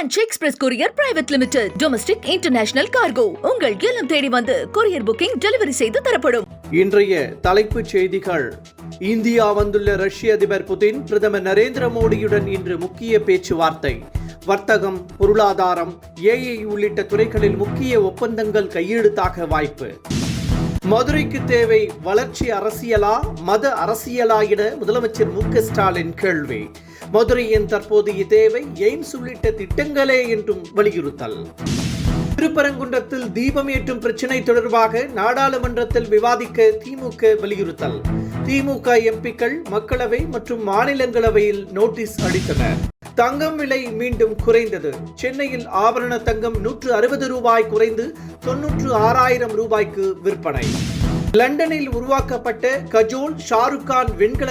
Branch express courier private limited. Domestic international cargo. உங்கள் இல்லம் தேடி வந்து கொரியர் புக்கிங் டெலிவரி செய்து தரப்படும். இன்றைய தலைப்புச் செய்திகள். இந்தியா வந்துள்ள ரஷ்ய அதிபர் புதின் பிரதமர் நரேந்திர மோடியுடன் இன்று முக்கிய பேச்சுவார்த்தை. வர்த்தகம், பொருளாதாரம், ஏஐ உள்ளிட்ட துறைகளில் முக்கிய ஒப்பந்தங்கள் கையெழுத்தாக வாய்ப்பு. மதுரைக்கு தேவை வளர்ச்சி அரசியலா மத அரசியலா என முதலமைச்சர் மு.க. ஸ்டாலின் கேள்வி. மதுரையின் தற்போதைய தேவை எய்ம்ஸ் உள்ளிட்ட திட்டங்களே என்றும் வலியுறுத்தல். திருப்பரங்குன்றத்தில் தீபம் ஏற்றும் பிரச்சினை தொடர்பாக நாடாளுமன்றத்தில் விவாதிக்க திமுக வலியுறுத்தல். திமுக எம்பிக்கள் மக்களவை மற்றும் மாநிலங்களவையில் நோட்டீஸ் அளித்தனர். தங்கம் விலை மீண்டும் குறைந்தது. சென்னையில் ஆபரண தங்கம் 160 ரூபாய் குறைந்து 96,000 ரூபாய்க்கு விற்பனை. லண்டனில் உருவாக்கப்பட்ட கஜோல், ஷாருக் கான் வெண்கல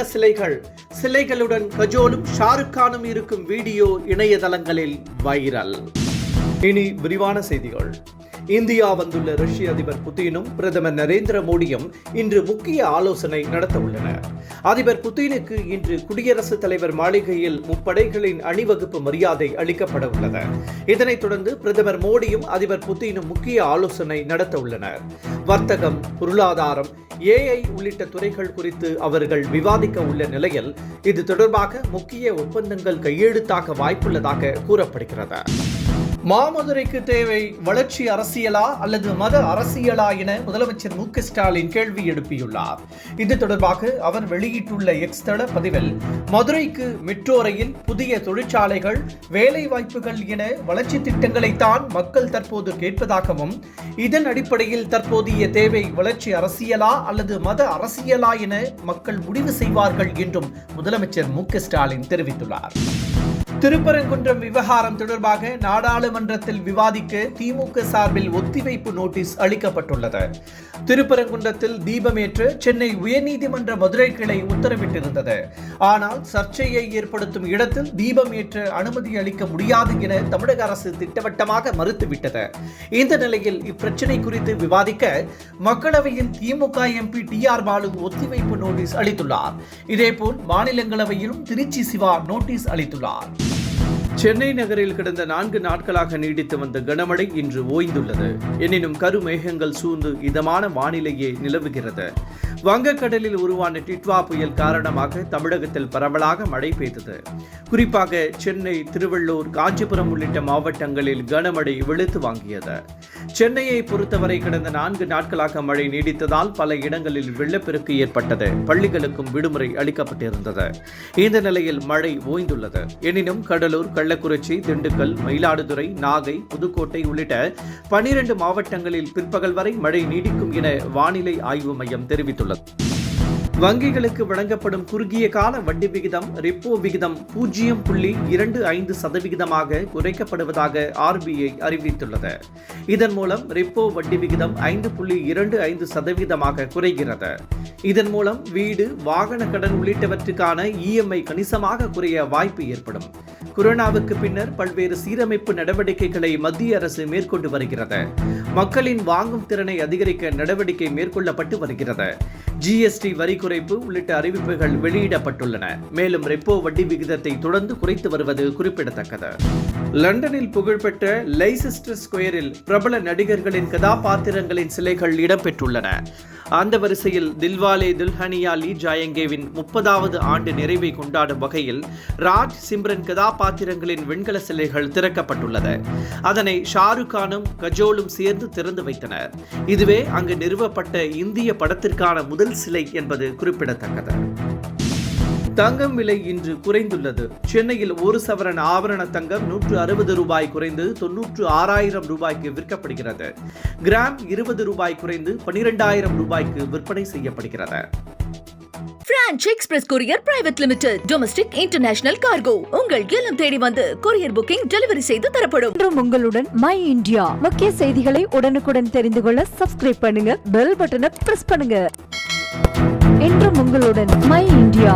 சிலைகளுடன் கஜோலும் ஷாருக் கானும் இருக்கும் வீடியோ இணையதளங்களில் வைரல். இனி விரிவான செய்திகள். இந்தியா வந்துள்ள ரஷ்ய அதிபர் புதினும் பிரதமர் நரேந்திர மோடியும் இன்று முக்கிய ஆலோசனை நடத்த உள்ளனர். அதிபர் புதினுக்கு இன்று குடியரசுத் தலைவர் மாளிகையில் முப்படைகளின் அணிவகுப்பு மரியாதை அளிக்கப்பட உள்ளது. இதனைத் தொடர்ந்து பிரதமர் மோடியும் அதிபர் புதினும் முக்கிய ஆலோசனை நடத்த உள்ளனர். வர்த்தகம், பொருளாதாரம், ஏஐ உள்ளிட்ட துறைகள் குறித்து அவர்கள் விவாதிக்க உள்ள நிலையில் இது தொடர்பாக முக்கிய ஒப்பந்தங்கள் கையெழுத்தாக வாய்ப்புள்ளதாக கூறப்படுகிறது. மாமதுரைக்கு தேவை வளர்ச்சி அரசியலா அல்லது மத அரசியலா என முதலமைச்சர் மு.க. ஸ்டாலின் கேள்வி எழுப்பியுள்ளார். இது தொடர்பாக அவர் வெளியிட்டுள்ள எக்ஸ் தள பதிவில், மதுரைக்கு மெட்ரோ ரயில், புதிய தொழிற்சாலைகள், வேலை வாய்ப்புகள் என வளர்ச்சி திட்டங்களைத்தான் மக்கள் தற்போது கேட்பதாகவும், இதன் அடிப்படையில் தற்போதைய தேவை வளர்ச்சி அரசியலா அல்லது மத அரசியலா என மக்கள் முடிவு செய்வார்கள் என்றும் முதலமைச்சர் மு.க. ஸ்டாலின் தெரிவித்துள்ளார். திருப்பரங்குன்றம் விவகாரம் தொடர்பாக நாடாளுமன்றத்தில் விவாதிக்க திமுக சார்பில் ஒத்திவைப்பு நோட்டீஸ் அளிக்கப்பட்டுள்ளது. திருப்பரங்குன்றத்தில் தீபமேற்ற சென்னை உயர்நீதிமன்ற மதுரை கிளை உத்தரவிட்டிருந்தது. ஆனால் சர்ச்சையை ஏற்படுத்தும் இடத்தில் தீபம் ஏற்ற அனுமதி அளிக்க முடியாது என தமிழக அரசு திட்டவட்டமாக மறுத்துவிட்டது. இந்த நிலையில் இப்பிரச்சினை குறித்து விவாதிக்க மக்களவையில் திமுக எம்பி டி.ஆர். பாலு ஒத்திவைப்பு நோட்டீஸ் அளித்துள்ளார். இதேபோல் மாநிலங்களவையிலும் திருச்சி சிவா நோட்டீஸ் அளித்துள்ளார். சென்னை நகரில் கடந்த 4 நாட்களாக நீடித்து வந்த கனமழை இன்று ஓய்ந்துள்ளது. எனினும் கருமேகங்கள் சூழ்ந்து இதமான வானிலையே நிலவுகிறது. வங்கக்கடலில் உருவான டிட்வா புயல் காரணமாக தமிழகத்தில் பரவலாக மழை பெய்தது. குறிப்பாக சென்னை, திருவள்ளூர், காஞ்சிபுரம் உள்ளிட்ட மாவட்டங்களில் கனமழை வெளுத்து வாங்கியது. சென்னையை பொறுத்தவரை கடந்த 4 நாட்களாக மழை நீடித்ததால் பல இடங்களில் வெள்ளப்பெருக்கு ஏற்பட்டது. பள்ளிகளுக்கும் விடுமுறை அளிக்கப்பட்டிருந்தது. இந்த நிலையில் மழை ஓய்ந்துள்ளது. எனினும் கடலூர், கள்ளக்குறிச்சி, திண்டுக்கல், மயிலாடுதுறை, நாகை, புதுக்கோட்டை உள்ளிட்ட 12 மாவட்டங்களில் பிற்பகல் வரை மழை நீடிக்கும் என வானிலை ஆய்வு மையம் தெரிவித்துள்ளது. வங்கிகளுக்கு வழங்கப்படும் குறுகிய கால வட்டி விகிதம் ரெப்போ விகிதம் 0.25% குறைக்கப்படுவதாக RBI அறிவித்துள்ளது. இதன் மூலம் ரெப்போ வட்டி விகிதம் 5.25% குறைகிறது. இதன் மூலம் வீடு, வாகன கடன் உள்ளிட்டவற்றுக்கான EMI கணிசமாக குறைய வாய்ப்பு ஏற்படும். கொரோனாவுக்கு பின்னர் பல்வேறு சீரமைப்பு நடவடிக்கைகளை மத்திய அரசு மேற்கொண்டு வருகிறது. மக்களின் வாங்கும் திறனை அதிகரிக்க நடவடிக்கை மேற்கொள்ளப்பட்டு வருகிறது. GST வரி குறைப்பு உள்ளிட்ட அறிவிப்புகள் வெளியிடப்பட்டுள்ளன. மேலும் ரெப்போ வட்டி விகிதத்தை தொடர்ந்து குறைத்து வருவது குறிப்பிடத்தக்கது. லண்டனில் புகழ்பெற்ற லைசெஸ்டர் ஸ்கொயரில் பிரபல நடிகர்களின் கதாபாத்திரங்களின் சிலைகள் இடம்பெற்றுள்ளன. அந்த வரிசையில் தில்வாலே துல்ஹனியா லீ ஜாயங்கேவின் 30வது ஆண்டு நிறைவை கொண்டாடும் வகையில் ராஜ், சிம்ரன் கதாபாத்திரங்களின் வெண்கல சிலைகள் திறக்கப்பட்டுள்ளது. அதனை ஷாருக் கானும் கஜோலும் சேர்ந்து திறந்து வைத்தனர். இதுவே அங்கு நிறுவப்பட்ட இந்திய படத்திற்கான முதல் சிலை என்பது குறிப்பிடத்தக்கது. தங்கம் விலை இன்று குறைந்துள்ளது. சென்னையில் 1 சவரன் ஆபரண தங்கம் 160 ரூபாய் குறைந்து 96,000 ரூபாய்க்கு விற்கப்படுகிறது. கிராம் 20 ரூபாய் குறைந்து 12,000 ரூபாய்க்கு விற்பனை செய்யப்படுகிறது. Branch express courier private limited. Domestic international cargo. உங்கள் இல்லம் தேடி வந்து கொரியர் புக்கிங் டெலிவரி செய்து தரப்படும். உங்களுடன் மை இந்தியா முக்கிய செய்திகளை உடனுக்குடன் தெரிந்து கொள்ள சப்ஸ்கிரைப் பண்ணுங்க, பெல் பட்டனை பிரஸ் பண்ணுங்க. என்றும் உங்களுடன் மை இந்தியா.